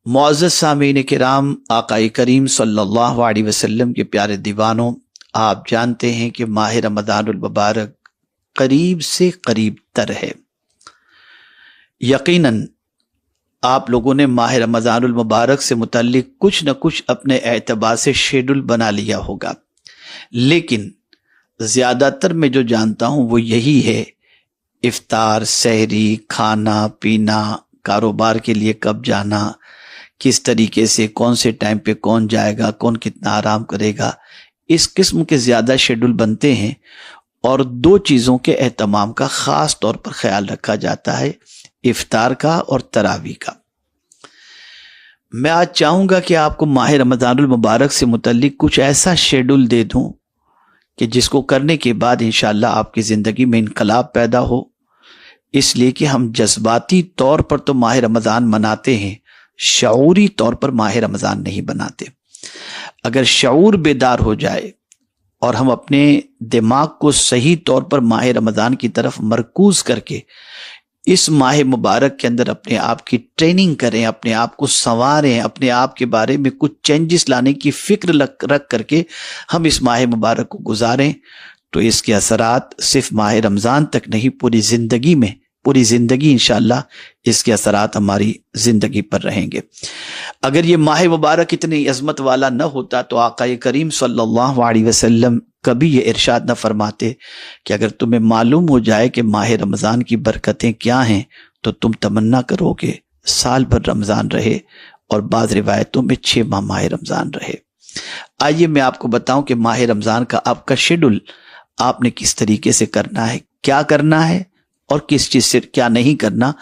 मुअज़्ज़ज़ सामीन किराम, आक़ाए करीम सल्लल्लाहु अलैहि वसल्लम के प्यारे दीवानों, आप जानते हैं कि माह रमज़ानुल मुबारक करीब से करीब तर है। यकीनन आप लोगों ने माह रमज़ानुल मुबारक से मुतल्लिक कुछ न कुछ अपने एतबार से शेड्यूल बना लिया होगा, लेकिन ज़्यादातर मैं जो जानता हूँ वो यही है, इफ्तार, सहरी, खाना पीना, कारोबार के लिए कब जाना, किस तरीके से, कौन से टाइम पे कौन जाएगा, कौन कितना आराम करेगा, इस किस्म के ज़्यादा शेड्यूल बनते हैं। और दो चीज़ों के एहतमाम का ख़ास तौर पर ख्याल रखा जाता है, इफ्तार का और तरावी का। मैं आज चाहूँगा कि आपको माह रमज़ानुल मुबारक से मुतल्लिक कुछ ऐसा शेड्यूल दे दूँ कि जिसको करने के बाद इंशाअल्लाह आपकी ज़िंदगी में इनकलाब पैदा हो। इसलिए कि हम जज्बाती तौर पर तो माह रमज़ान मनाते हैं, शऊरी तौर पर माह रमज़ान नहीं बनाते। अगर शऊर बेदार हो जाए और हम अपने दिमाग को सही तौर पर माह रमज़ान की तरफ मरकूज करके इस माह मुबारक के अंदर अपने आप की ट्रेनिंग करें, अपने आप को संवारें, अपने आप के बारे में कुछ चेंजेस लाने की फिक्र रख करके हम इस माह मुबारक को गुजारें, तो इसके असरात सिर्फ माह रमज़ान तक नहीं, पूरी ज़िंदगी इंशाअल्लाह इसके असरात हमारी ज़िंदगी पर रहेंगे। अगर ये माह मुबारक इतनी अज़मत वाला न होता तो आक़ाए करीम सल्लल्लाहु अलैहि वसल्लम कभी ये इरशाद न फरमाते कि अगर तुम्हें मालूम हो जाए कि माह रमज़ान की बरकतें क्या हैं तो तुम तमन्ना करोगे साल भर रमज़ान रहे, और बाज़ रिवायतों में 6 माह माह रमज़ान रहे। आइए मैं आपको बताऊं कि माह रमज़ान का आपका शेड्यूल आपने किस तरीके से करना है, क्या करना है और किस चीज़ से क्या नहीं करना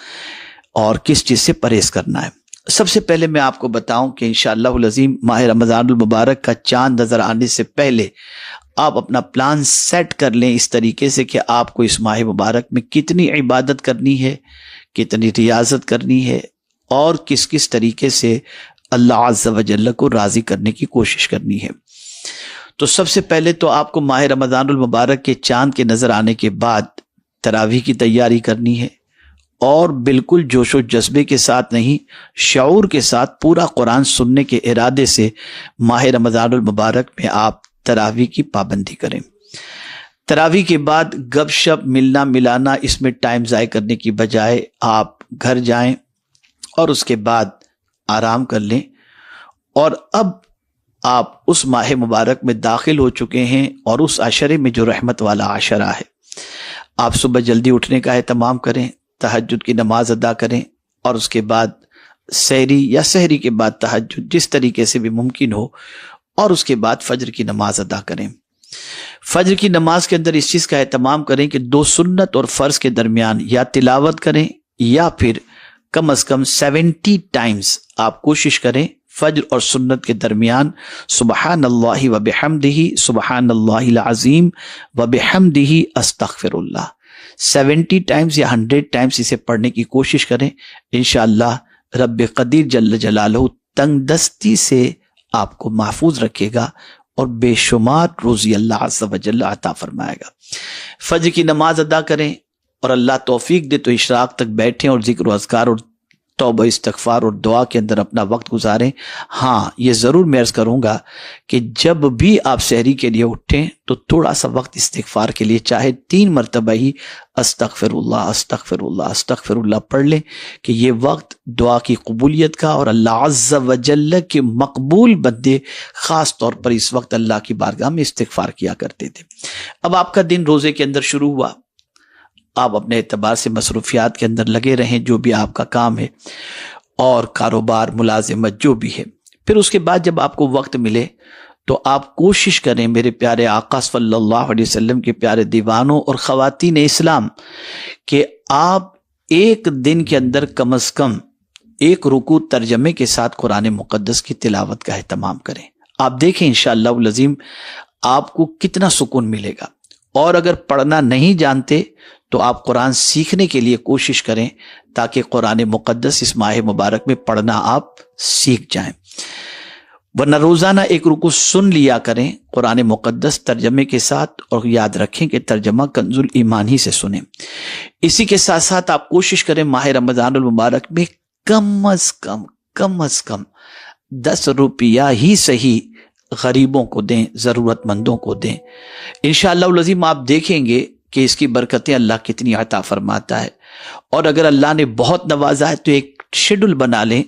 और किस चीज़ से परहेज करना है। सबसे पहले मैं आपको बताऊं कि इंशाअल्लाहुल अज़ीम माह रमज़ानुल मुबारक का चांद नज़र आने से पहले आप अपना प्लान सेट कर लें इस तरीके से कि आपको इस माह मुबारक में कितनी इबादत करनी है, कितनी रियाजत करनी है और किस किस तरीके से अल्लाह अज़्ज़ा व जल्ल को राज़ी करने की कोशिश करनी है। तो सबसे पहले तो आपको माह रमज़ानुल मुबारक के चांद के नज़र आने के बाद तरावी की तैयारी करनी है, और बिल्कुल जोशो जज्बे के साथ नहीं, शऊर के साथ पूरा कुरान सुनने के इरादे से माह रमज़ानुल मुबारक में आप तरावी की पाबंदी करें। तरावी के बाद गपशप, मिलना मिलाना, इसमें टाइम ज़ाय करने की बजाय आप घर जाएं और उसके बाद आराम कर लें। और अब आप उस माह मुबारक में दाखिल हो चुके हैं और उस अशरे में जो रहमत वाला अशरा है, आप सुबह जल्दी उठने का एहतमाम करें, तहज्जुद की नमाज अदा करें और उसके बाद सहरी या सहरी के बाद तहज्जुद, जिस तरीके से भी मुमकिन हो, और उसके बाद फजर की नमाज अदा करें। फजर की नमाज के अंदर इस चीज़ का एहतमाम करें कि 2 सुन्नत और फ़र्ज के दरमियान या तिलावत करें या फिर कम अज़ कम 70 टाइम्स आप कोशिश करें फजर और सुन्नत के दरमियान सुबहानल्लाहि व बिहम्दिही सुबहानल्लाहिल अज़ीम व बिहम्दिही अस्तग़फिरुल्लाह 70 टाइम्स या 100 टाइम्स इसे पढ़ने की कोशिश करें। इंशाअल्लाह रब्बे क़दीर जल्ल जलालहू तंगदस्ती से आपको महफूज रखेगा और बेशुमार रोज़ी अल्लाह अज़्ज़ा व जल्ल अता फरमाएगा। फजर की नमाज अदा करें और अल्लाह तौफीक दे तो इशराक तक बैठें और जिक्र अज़कार और तौबा इस्तग़फ़ार और दुआ के अंदर अपना वक्त गुजारें। हाँ, ये ज़रूर मैं अर्ज़ करूँगा कि जब भी आप सहरी के लिए उठें तो थोड़ा सा वक्त इस्तग़फ़ार के लिए, चाहे 3 मरतबा ही अस्तग़फ़िरुल्लाह अस्तग़फ़िरुल्लाह अस्तग़फ़िरुल्लाह पढ़ लें, कि ये वक्त दुआ की कबूलियत का और अल्लाह अज़्ज़ा व जल्ल के मकबूल बंदे ख़ास तौर पर इस वक्त अल्लाह की बारगाह में इस्तग़फ़ार किया करते थे। अब आपका दिन रोज़े के अंदर शुरू हुआ, आप अपने एतबार से मसरूफियात के अंदर लगे रहें, जो भी आपका काम है और कारोबार, मुलाजिमत जो भी है। फिर उसके बाद जब आपको वक्त मिले तो आप कोशिश करें मेरे प्यारे आका सल्लल्लाहु अलैहि वसल्लम के प्यारे दीवानों और ख़वातीन इस्लाम कि आप एक दिन के अंदर कम अज़ कम 1 रुकू तर्जमे के साथ कुरान मुक़द्दस की तिलावत का एहतमाम करें। आप देखें इंशाअल्लाहुल अज़ीम आपको कितना सुकून मिलेगा। और अगर पढ़ना नहीं जानते तो आप कुरान सीखने के लिए कोशिश करें ताकि कुरान मुक़द्दस इस माह मुबारक में पढ़ना आप सीख जाएं। वरना रोज़ाना 1 रुकू सुन लिया करें कुरान मुक़द्दस तर्जमे के साथ, और याद रखें कि तर्जमा कंजुल ईमान ही से सुने। इसी के साथ साथ आप कोशिश करें माह रमज़ानुल मुबारक में कम अज़ कम अज कम 10 रुपया ही सही गरीबों को दें, जरूरतमंदों को दें। इंशाअल्लाह लज़ीम आप देखेंगे कि इसकी बरकतें अल्लाह कितनी अता फरमाता है। और अगर अल्लाह ने बहुत नवाजा है तो एक शेड्यूल बना लें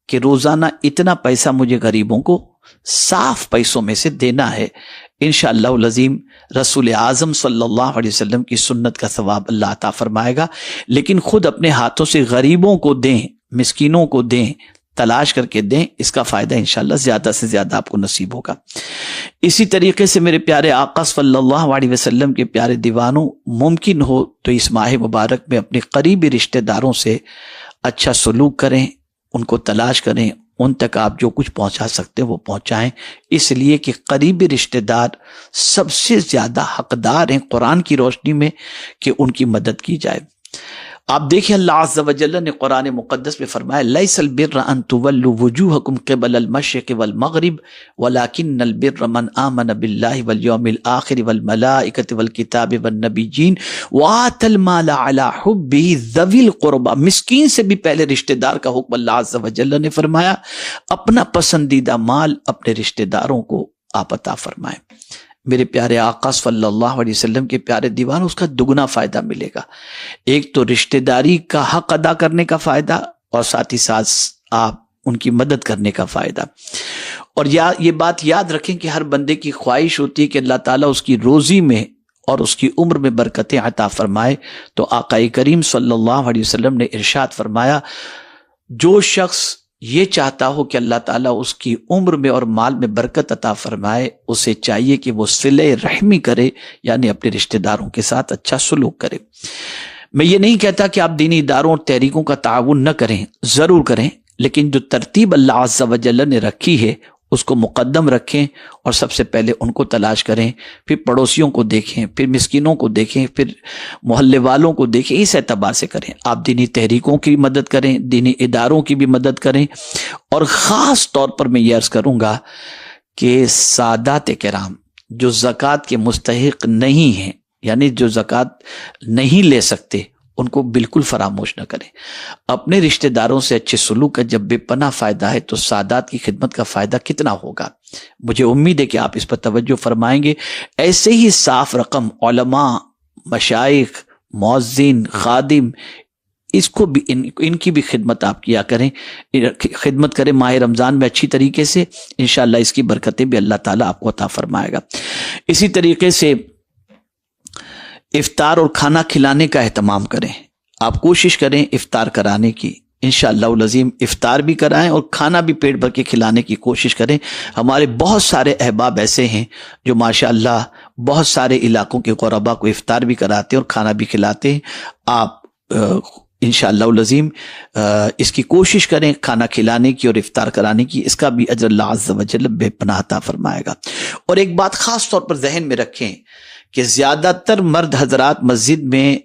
कि रोजाना इतना पैसा मुझे गरीबों को साफ पैसों में से देना है। इंशाअल्लाह लज़ीम रसूल आज़म सल्लल्लाहु अलैहि वसल्लम की सुन्नत का सवाब अल्लाह अता फरमाएगा। लेकिन खुद अपने हाथों से गरीबों को दें, मिस्कीनों को दें, तलाश करके दें, इसका फायदा इंशाअल्लाह ज्यादा से ज्यादा आपको नसीब होगा। इसी तरीके से मेरे प्यारे आका सल्लल्लाहु अलैहि वसल्लम के प्यारे दीवानों, मुमकिन हो तो इस माह मुबारक में अपने करीबी रिश्तेदारों से अच्छा सलूक करें, उनको तलाश करें, उन तक आप जो कुछ पहुंचा सकते हैं वो पहुंचाएं, इसलिए कि करीबी रिश्तेदार सबसे ज्यादा हकदार हैं कुरान की रोशनी में कि उनकी मदद की जाए। आप देखिए अल्लाह अज़्ज़ा व जल्ल ने कुरान मुक़द्दस में फरमाया, लैसल बिर्र अन तुवल्लु वुजूहकुम क़िबलल मशरिक़ वल मग़रिब वलाकिन्नल बिर्र मन आमन बिल्लाहि वल यौमिल आख़िर वल मलाइकति वल किताबि वन नबिय्यीन व आतल माल अला हुब्बिही ज़विल क़ुरबा। मिस्कीन से भी पहले रिश्तेदार का हुक्म अल्लाह अज़्ज़ा व जल्ल ने फरमाया। अपना पसंदीदा माल अपने रिश्तेदारों को आप अता फरमाएं। मेरे प्यारे आका सल्लल्लाहु अलैहि वसल्लम के प्यारे दीवान, उसका दुगना फायदा मिलेगा। एक तो रिश्तेदारी का हक अदा करने का फायदा और साथ ही साथ आप उनकी मदद करने का फायदा। और ये बात याद रखें कि हर बंदे की ख्वाहिश होती है कि अल्लाह ताला उसकी रोजी में और उसकी उम्र में बरकतें अता फरमाए। तो आका करीम सल्लल्लाहु अलैहि वसल्लम ने इरशाद फरमाया, जो शख्स ये चाहता हो कि अल्लाह ताला उसकी उम्र में और माल में बरकत अता फरमाए, उसे चाहिए कि वो सिले रहमी करे, यानी अपने रिश्तेदारों के साथ अच्छा सलूक करे। मैं ये नहीं कहता कि आप दीनी इदारों और तहरीकों का ताउन न करें, जरूर करें, लेकिन जो तरतीब अल्लाह अज़्ज़ा व जल्ल ने रखी है उसको मुकद्दम रखें और सबसे पहले उनको तलाश करें, फिर पड़ोसियों को देखें, फिर मिस्कीनों को देखें, फिर मोहल्ले वालों को देखें। इस एतबार से करें। आप दीनी तहरीकों की मदद करें, दीनी इदारों की भी मदद करें। और ख़ास तौर पर मैं ये अर्ज़ करूँगा कि सादात किराम जो ज़कात के मुस्तहिक नहीं हैं, यानी जो ज़कात नहीं ले सकते, उनको बिल्कुल फरामोश न करें। अपने रिश्तेदारों से अच्छे सलूक का जब बेपनाह फायदा है तो सादात की खिदमत का फायदा कितना होगा। मुझे उम्मीद है कि आप इस पर तवज्जो फरमाएंगे। ऐसे ही साफ रकम उलमा, मशाइख, मुअज्जिन, खादिम, इसको भी इनकी भी खिदमत आप किया करें, खिदमत करें माह रमजान में अच्छी तरीके से। इंशाअल्लाह इसकी बरकतें भी अल्लाह ताला आपको अता फरमाएगा। इसी तरीके से इफ्तार और खाना खिलाने का एहतमाम करें। आप कोशिश करें इफ्तार कराने की। इंशाअल्लाह लज़ीम इफ्तार भी कराएं और खाना भी पेट भर के खिलाने की कोशिश करें। हमारे बहुत सारे अहबाब ऐसे हैं जो माशाअल्लाह बहुत सारे इलाकों के ग़ुरबा को इफ्तार भी कराते हैं और खाना भी खिलाते हैं। आप इंशाअल्लाह लज़ीम इसकी कोशिश करें खाना खिलाने की और इफ्तार कराने की। इसका भी अजर अल्लाह अज़्ज़ा व जल्ल बेपनाह अता फरमाएगा। और एक बात खास तौर पर जहन में रखें कि ज्यादातर मर्द हजरात मस्जिद में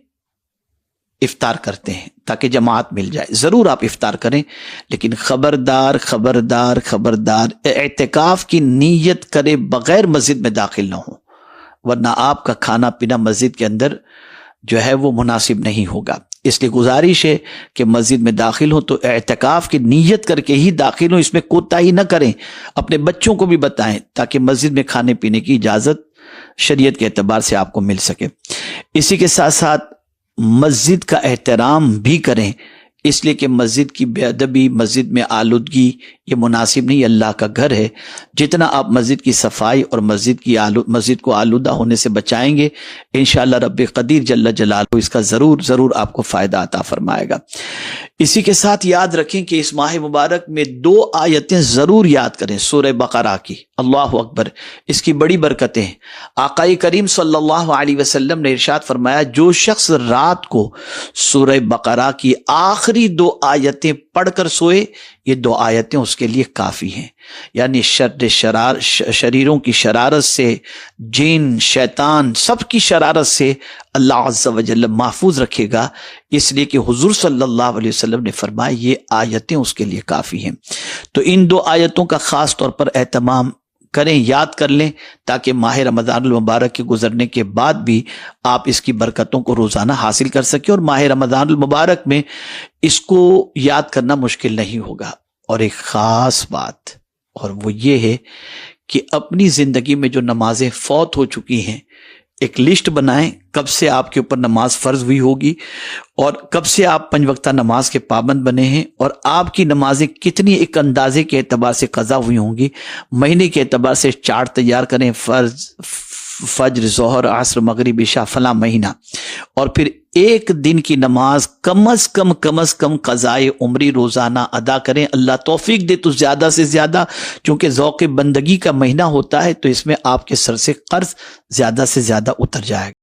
इफ्तार करते हैं ताकि जमात मिल जाए। जरूर आप इफ्तार करें, लेकिन खबरदार खबरदार खबरदार एतिकाफ की नीयत करे बगैर मस्जिद में दाखिल ना हो, वरना आपका खाना पीना मस्जिद के अंदर जो है वो मुनासिब नहीं होगा। इसलिए गुजारिश है कि मस्जिद में दाखिल हो तो एतिकाफ की नीयत करके ही दाखिल हो, इसमें कोताही न करें। अपने बच्चों को भी बताएं ताकि मस्जिद में खाने पीने की इजाजत शरीयत के एतबार से आपको मिल सके। इसी के साथ साथ मस्जिद का एहतराम भी करें, इसलिए कि मस्जिद की बेअदबी, मस्जिद में आलूदगी ये मुनासिब नहीं। अल्लाह का घर है। जितना आप मस्जिद की सफाई और मस्जिद को आलूदा होने से बचाएंगे, इंशाअल्लाह रब्बे कदीर जल्ल जलालहू इसका जरूर जरूर आपको फायदा अता फरमाएगा। इसी के साथ याद रखें कि इस माह मुबारक में 2 आयतें जरूर याद करें सूरह बकरा की। अल्लाहु अकबर, इसकी बड़ी बरकतें हैं। आका करीम सल्लल्लाहु अलैहि वसल्लम ने इरशाद फरमाया, जो शख्स रात को सूरह बकरा की आखिरी 2 आयतें पढ़कर सोए, ये 2 आयतें उसके लिए काफी हैं। यानी शरीरों की शरारत से, जिन शैतान सबकी शरारत से अल्लाह अज़्ज़ा व जल्ल महफूज रखेगा। इसलिए कि हुजूर सल्लल्लाहु अलैहि वसल्लम ने फरमाया ये आयतें उसके लिए काफी हैं। तो इन 2 आयतों का खास तौर पर एहतमाम करें, याद कर लें, ताकि माह रमज़ानुल मुबारक के गुजरने के बाद भी आप इसकी बरकतों को रोजाना हासिल कर सकें और माह रमज़ानुल मुबारक में इसको याद करना मुश्किल नहीं होगा। اور ایک خاص بات، اور وہ یہ ہے کہ اپنی زندگی میں جو نمازیں فوت ہو چکی ہیں ایک لسٹ بنائیں، کب سے آپ کے اوپر نماز فرض ہوئی ہوگی اور کب سے آپ 5 وقتہ نماز کے پابند بنے ہیں، اور آپ کی نمازیں کتنی ایک اندازے کے اعتبار سے قضا ہوئی ہوں گی۔ مہینے کے اعتبار سے چارٹ تیار کریں، فرض، فجر، ظہر، عصر، مغرب، عشاء، فلاں مہینہ، اور پھر ایک دن کی نماز کم از کم قضائے عمری روزانہ ادا کریں۔ اللہ توفیق دے تو زیادہ سے زیادہ، چونکہ ذوق بندگی کا مہینہ ہوتا ہے تو اس میں آپ کے سر سے قرض زیادہ سے زیادہ اتر جائے گا۔